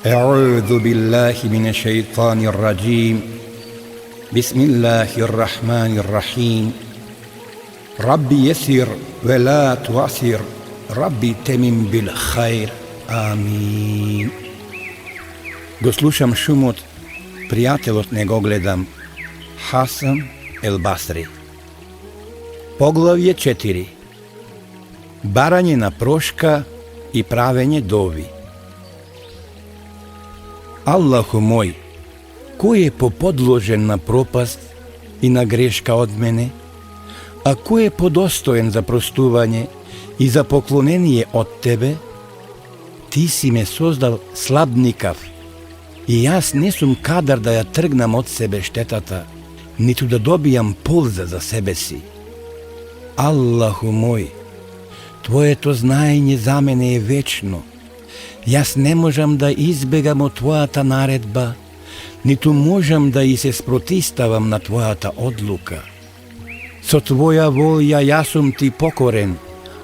أعوذ بالله من الشيطان الرجيم بسم الله الرحمن الرحيم ربي يسر ولا تعسر ربي تمم بالخير آمين. Го слушам шумот, пријателот не го гледам. Хасан ел Басри. Поглавје 4. Барање на прошка и правење дови. Аллаху мој, кој е поподложен на пропаст и на грешка од мене, а кој е подостоен за простување и за поклонение од Тебе? Ти си ме создал слабникав и јас не сум кадар да ја тргнам од себе штетата, ниту да добијам полза за себе си. Аллаху мој, Твоето знаење за мене е вечно. Јас не можам да избегам од Твојата наредба, ниту можам да и се спротиставам на Твојата одлука. Со Твоја волја јас сум Ти покорен,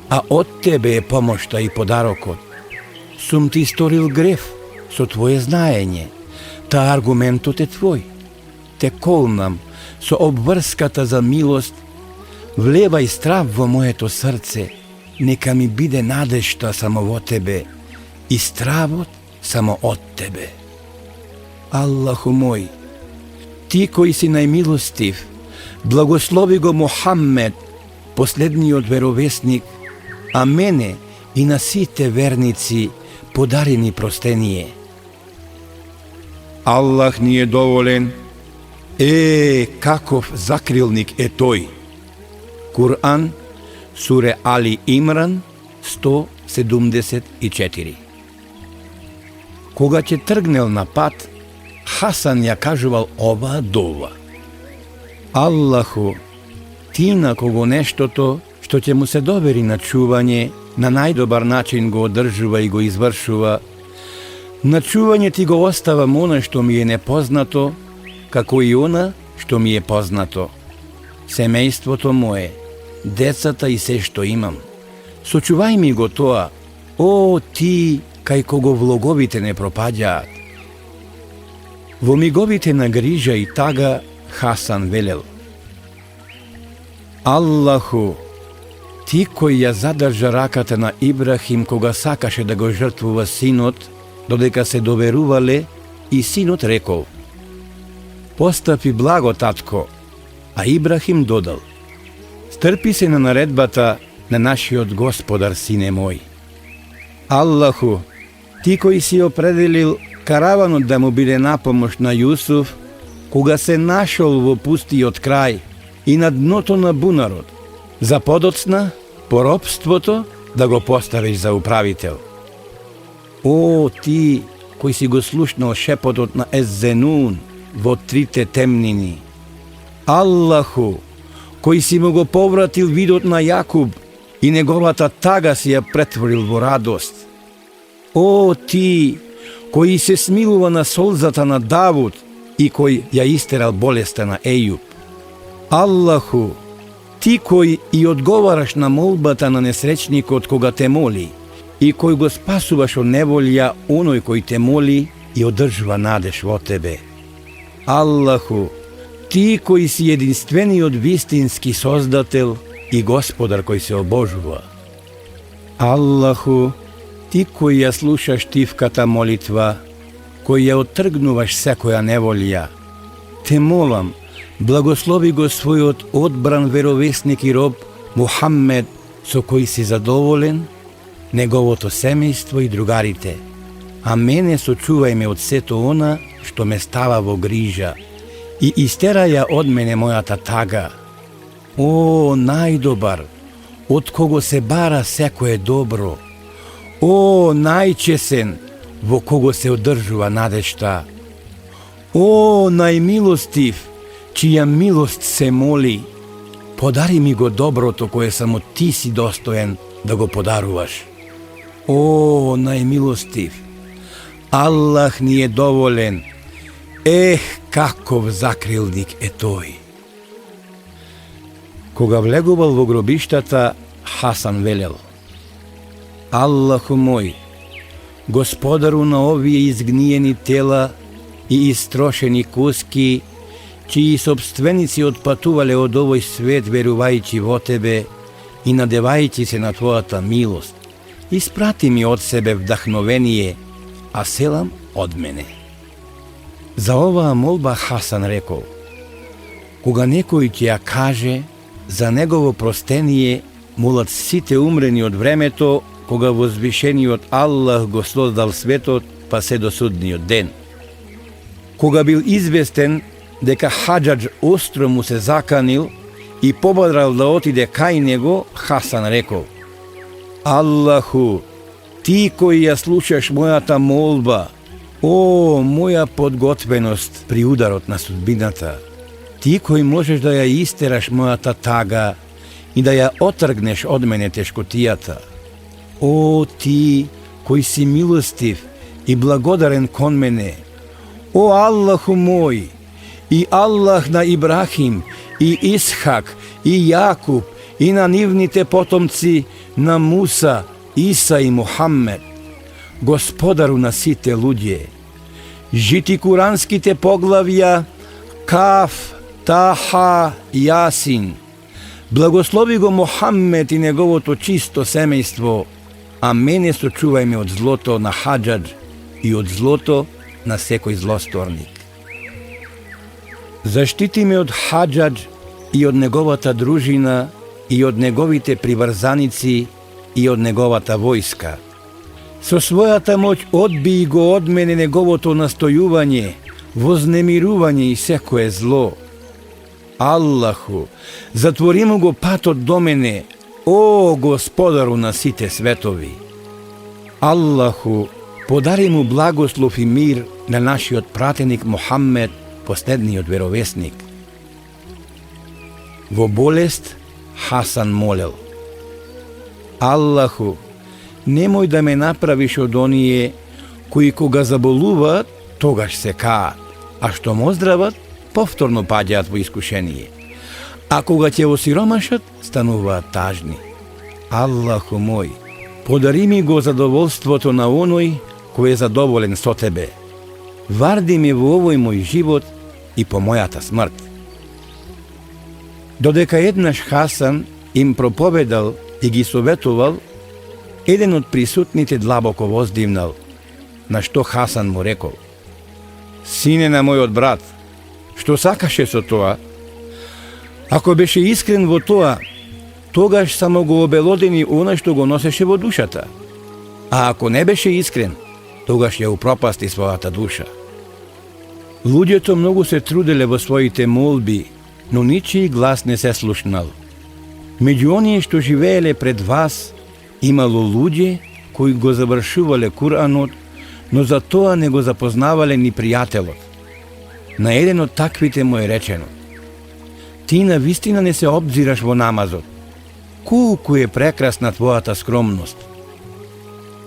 а од Тебе е помошта и подарокот. Сум Ти сторил греф со Твое знаење, та аргументот е Твој. Те колнам со обврската за милост, влевај страв во моето срце, нека ми биде надежта само во Тебе и стравот само од Тебе. Аллаху мој, Ти кој си најмилостив, благослови го Мухаммед, последниот веровесник, а мене и на сите верници подари ни простение. Аллах ни е доволен, каков закрилник е тој. Кур'ан, суре Али Имран, 174. Кога ќе тргнел на пат, Хасан ја кажувал оваа дова. Аллаху, Ти на кого нештото што ќе му се довери на чување, на најдобар начин го одржува и го извршува. На чување Ти го оставам она што ми е непознато, како и она што ми е познато. Семејството мое, децата и се што имам. Сочувај ми го тоа, о Ти, кај кого влоговите не пропаѓаат. Во миговите на грижа и тага Хасан велел: Аллаху, Ти кој ја задржа раката на Ибрахим кога сакаше да го жртвува синот, додека се доверувале, и синот рекол: Постапи благо, татко, а Ибрахим додал: Стрпи се на наредбата на нашиот Господар, сине мој. Аллаху, Ти кој си определил караванот да му биде напомош на Јусуф, кога се нашол во пустиот крај и на дното на бунарот, за подоцна, по робството, да го поставиш за управител. О, Ти кој си го слушнал шепотот на Ез-Зенун во трите темнини. Аллаху, кој си му го повратил видот на Јакуб и неговата тага си ја претворил во радост. О, Ти кој се смилува на солзата на Давуд и кој ја истерал болеста на Ејуб. Аллаху, Ти кој и одговараш на молбата на несречникот кога те моли и кој го спасуваш од неволја оној кој те моли и одржува надеж во Тебе. Аллаху, Ти кој си единствениот вистински создател и Господар кој се обожува. Аллаху, Ти кој ја слушаш тивката молитва, кој ја оттргнуваш секоја неволја, те молам, благослови го својот одбран веровесник и роб Мухаммед, со кој си задоволен, неговото семејство и другарите, а мене сочувај ме од сето она што ме става во грижа и истераја од мене мојата тага. О, најдобар, од кого се бара секое добро, о, најчесен, во кого се одржува надежта, о, најмилостив, чија милост се моли, подари ми го доброто кое само Ти си достоен да го подаруваш. О, најмилостив, Аллах ни е доволен, каков закрилник е тој. Кога влегувал во гробиштата, Хасан велел: Аллаху мој, Господару на овие изгниени тела и истрошени куски, чии собственици отпатувале од овој свет верувајќи во Тебе и надевајќи се на Твојата милост, испрати ми од себе вдахновение, а селам од мене. За оваа молба Хасан рекол: кога некој ќе ја каже, за негово простение молат сите умрени од времето, кога возвишениот Аллах го создал светот, па се до судниот ден. Кога бил известен дека хаџадж остро му се заканил и побадрал да отиде кај него, Хасан рекол: Аллаху, ти кој ја слушаш мојата молба, о, моја подготвеност при ударот на судбината, ти кој можеш да ја истераш мојата тага и да ја отргнеш од мене тешкотијата, о, ти кој си милостив и благодарен кон мене, о Аллаху мој, и Аллах на Ибрахим, и Исхак, и Јакуб, и на нивните потомци, на Муса, Иса и Мухаммед, Господару на сите луѓе, жити куранските поглавја Каф, Таха, Јасин, благослови го Мухаммед и неговото чисто семејство, а мене сочувај ме од злото на хаџадж и од злото на секој злосторник. Заштити ме од хаџадж и од неговата дружина и од неговите приврзаници и од неговата војска. Со својата моќ одби го од мене неговото настојување, вознемирување и секое зло. Аллаху, затвори му го патот до мене, о Господару на сите светови. Аллаху, подари му благослов и мир на нашиот пратеник Мухаммед, последниот веровесник. Во болест Хасан молел: Аллаху, немој да ме направиш од оние кои кога заболуваат, тогаш се каат, а што мо оздрават, повторно паѓаат во искушение, а кога ќе осиромашат, стануваат тажни. Аллаху мој, подари ми го задоволството на оној кој е задоволен со Тебе. Варди ми во овој мој живот и по мојата смрт. Додека еднаш Хасан им проповедал и ги советувал, еден од присутните длабоко воздивнал, на што Хасан му рекол: Сине на мојот брат, што сакаше со тоа? Ако беше искрен во тоа, тогаш само го обелодени она што го носеше во душата. А ако не беше искрен, тогаш ја упропасти својата душа. Луѓето многу се труделе во своите молби, но ничии глас не се слушнал. Меѓу оние што живееле пред вас, имало луѓе кои го завршувале Куранот, но за тоа не го запознавале ни пријателот. На еден од таквите му е речено: Ти на вистина не се обзираш во намазот. Колку е прекрасна твојата скромност.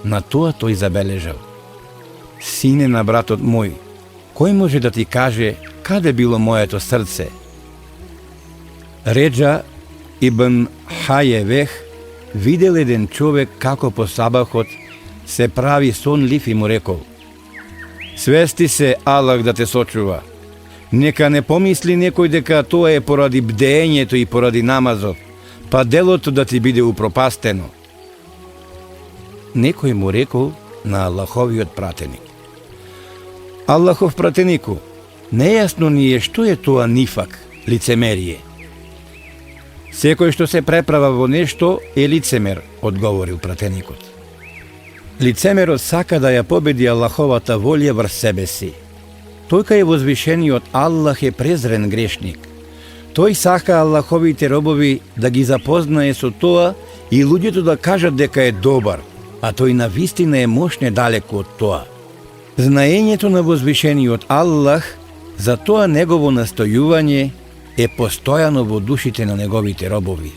На тоа тој забележал: Сине на братот мој, кој може да ти каже каде било моето срце? Реджа ибн Хајевех видел еден човек како по сабахот се прави сонлив и му рекол: Свести се Аллах да те сочува. Нека не помисли некој дека тоа е поради бдеењето и поради намазот, па делото да ти биде упропастено. Некој му рекол на Аллаховиот пратеник: Аллахов пратенику, нејасно ни е што е тоа нифак, лицемерие. Секој што се преправа во нешто е лицемер, одговорил пратеникот. Лицемерот сака да ја победи Аллаховата волја врз себе си. Тој кај возвишениот Аллах е презрен грешник. Тој сака Аллаховите робови да ги запознае со тоа и луѓето да кажат дека е добар, а тој на вистина е мошне далеку од тоа. Знаењето на возвишениот Аллах, за тоа негово настојување, е постојано во душите на неговите робови.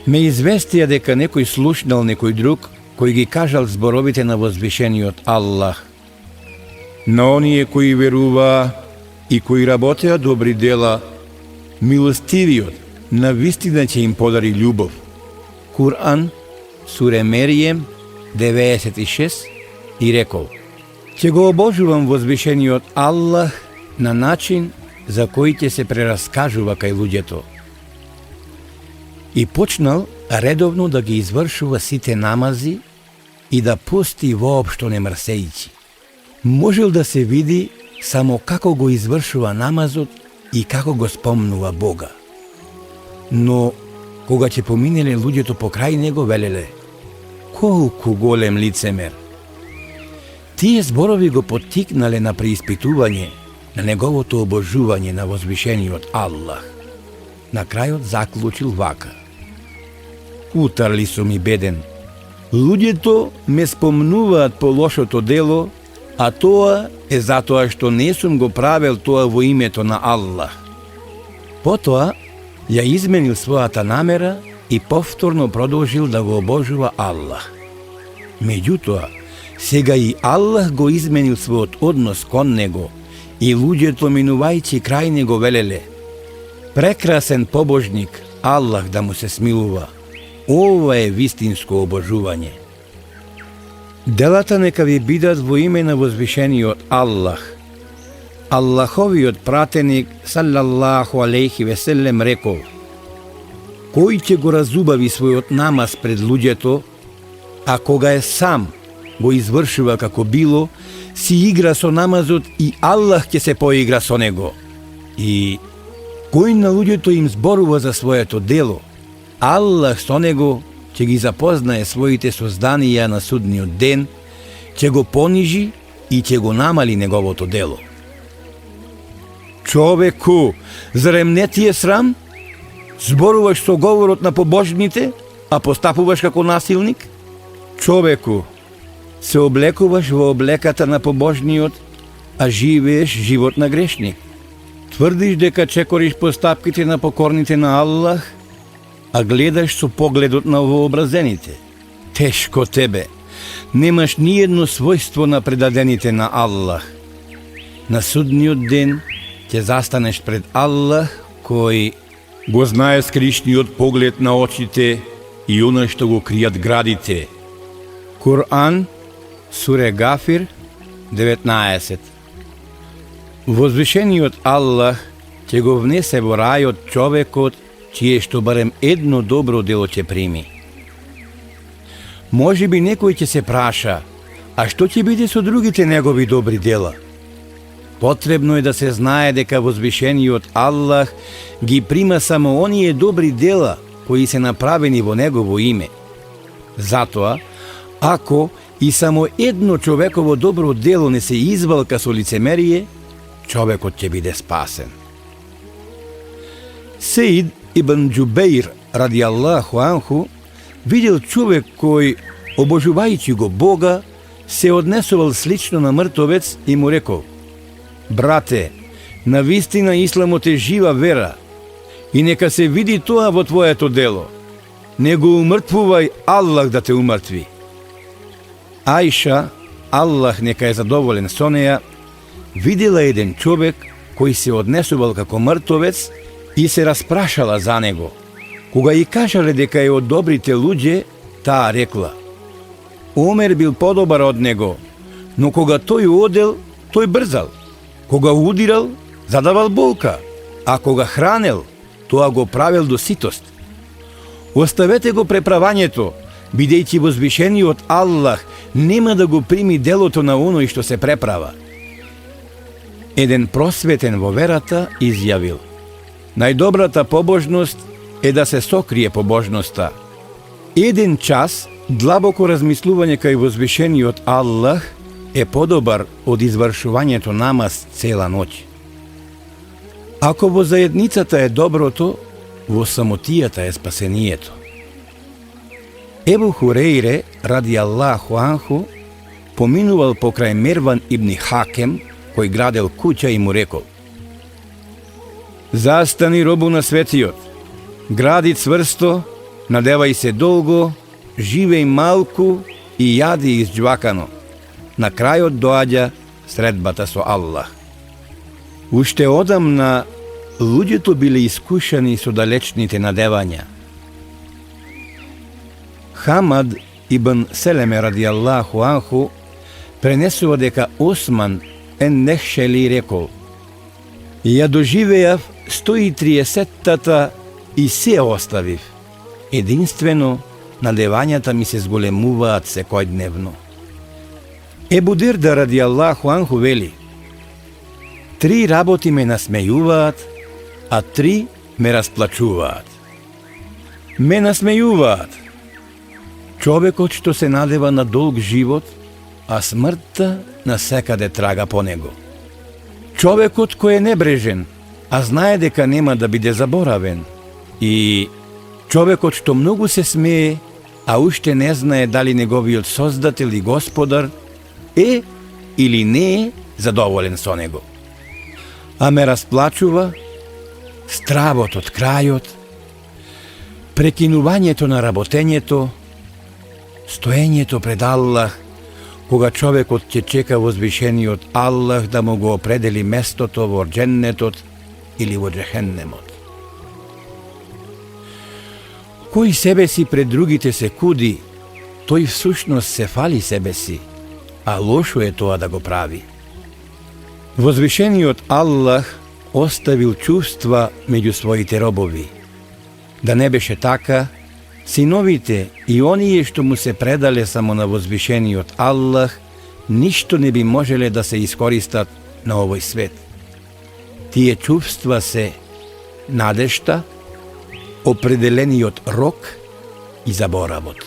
Ме известија дека некој слушнал некој друг кој ги кажал зборовите на возвишениот Аллах: На оние кои верува и кои работеа добри дела, милостивиот на вистина ќе им подари љубов. Куран, суре Меријем, 96 и рекол: ќе го обожувам возвишениот Аллах на начин за кој ќе се прераскажува кај луѓето. И почнал редовно да ги извршува сите намази и да пости воопшто не мрсејќи. Можел да се види само како го извршува намазот и како го спомнува Бога. Но кога ќе поминеле луѓето покрај него, велеле: колку голем лицемер! Тие зборови го поттикнале на преиспитување на неговото обожување на возвишениот Аллах. На крајот заклучил вака: утарли сум и беден. Луѓето ме спомнуваат по лошото дело, а тоа е затоа што не сум го правел тоа во името на Аллах. Потоа ја изменил својата намера и повторно продолжил да го обожува Аллах. Меѓутоа, сега и Аллах го изменил својот однос кон него и луѓето минувајќи крај него велеле: прекрасен побожник, Аллах да му се смилува. Ова е вистинско обожување. Делата нека ви бидат во име на возвишениот Аллах. Аллаховиот пратеник саллаллаху алейхи веселем рекол: кој ќе го разубави својот намаз пред луѓето, а кога е сам го извршува како било, си игра со намазот и Аллах ќе се поигра со него. И кој на луѓето им зборува за своето дело, Аллах со него ќе ги запознае своите созданија на судниот ден, ќе го понижи и ќе го намали неговото дело. Човеку, зарем не ти е срам? Зборуваш со говорот на побожните, а постапуваш како насилник? Човеку, се облекуваш во облеката на побожниот, а живееш живот на грешник. Тврдиш дека чекориш постапките на покорните на Аллах, а гледаш со погледот на вообразените. Тешко тебе, немаш ниедно својство на предадените на Аллах. На судниот ден ќе застанеш пред Аллах, кој го знае скришниот поглед на очите и она што го кријат градите. Кур'ан, суре Гафир, 19. Возвишениот Аллах ќе го внесе во рајот човекот чие што барем едно добро дело ќе прими. Може би некој ќе се праша: а што ќе биде со другите негови добри дела? Потребно е да се знае дека возвишениот Аллах ги прима само оние добри дела кои се направени во негово име. Затоа, ако и само едно човеково добро дело не се извалка со лицемерие, човекот ќе биде спасен. Сеид ибн Џубеир ради Аллаху анху видел човек кој, обожувајќи го Бога, се однесувал слично на мртовец и му рекол: брате, навистина исламот е жива вера и нека се види тоа во твоето дело. Не го умртвувај Аллах да те умртви. Аиша, Аллах нека е задоволен со неја, видела еден човек кој се однесувал како мртовец и се распрашала за него. Кога и кажале дека е од добрите луѓе, таа рекла: Омер бил подобар од него, но кога тој одел, тој брзал. Кога удирал, задавал болка, а кога хранел, тоа го правел до ситост. Оставете го преправањето, бидејќи возвишениот Аллах нема да го прими делото на оној што се преправа. Еден просветен во верата изјавил: најдобрата побожност е да се сокрие побожноста. Еден час длабоко размислување кај возвишениот Аллах е подобар од извршувањето намаз цела ноќ. Ако во заедницата е доброто, во самотијата е спасението. Ебу Хурейре ради Аллаху анху поминувал покрај Мерван ибн Хакем, кој градел куќа и му рекол: застани, робу на светиот, гради цврсто, надевај се долго, живеј малку и јади изџвакано. На крајот доаѓа средбата со Аллах. Уште одамна луѓето биле искушани со далечните надевања. Хамад ибн Селеме радијаллаху анху пренесува дека Осман ен Нехшели рекол: ја доживеав 130-тата и се оставив. Единствено, надевањата ми се зголемуваат секојдневно. Ебу Дирда радијаллаху анху вели: 3 работи ме насмејуваат, а 3 ме расплачуваат. Ме насмејуваат човекот што се надева на долг живот, а смртта насекаде трага по него. Човекот кој е небрежен, а знае дека нема да биде заборавен. И човекот што многу се смее, а уште не знае дали неговиот Создател и Господар е или не е задоволен со него. А ме расплачува стравот од крајот, прекинувањето на работењето, стоењето пред Аллах, кога човекот ќе чека возвишениот Аллах да му го определи местото во џеннетот или во џехеннемот. Кој себе си пред другите се куди, тој всушност се фали себе си, а лошо е тоа да го прави. Возвишениот Аллах оставил чувства меѓу своите робови. Да не беше така, синовите и оние што му се предале само на возвишениот Аллах, ништо не би можеле да се искористат на овој свет. Тие чувства се надежта, определениот рок и заборавот.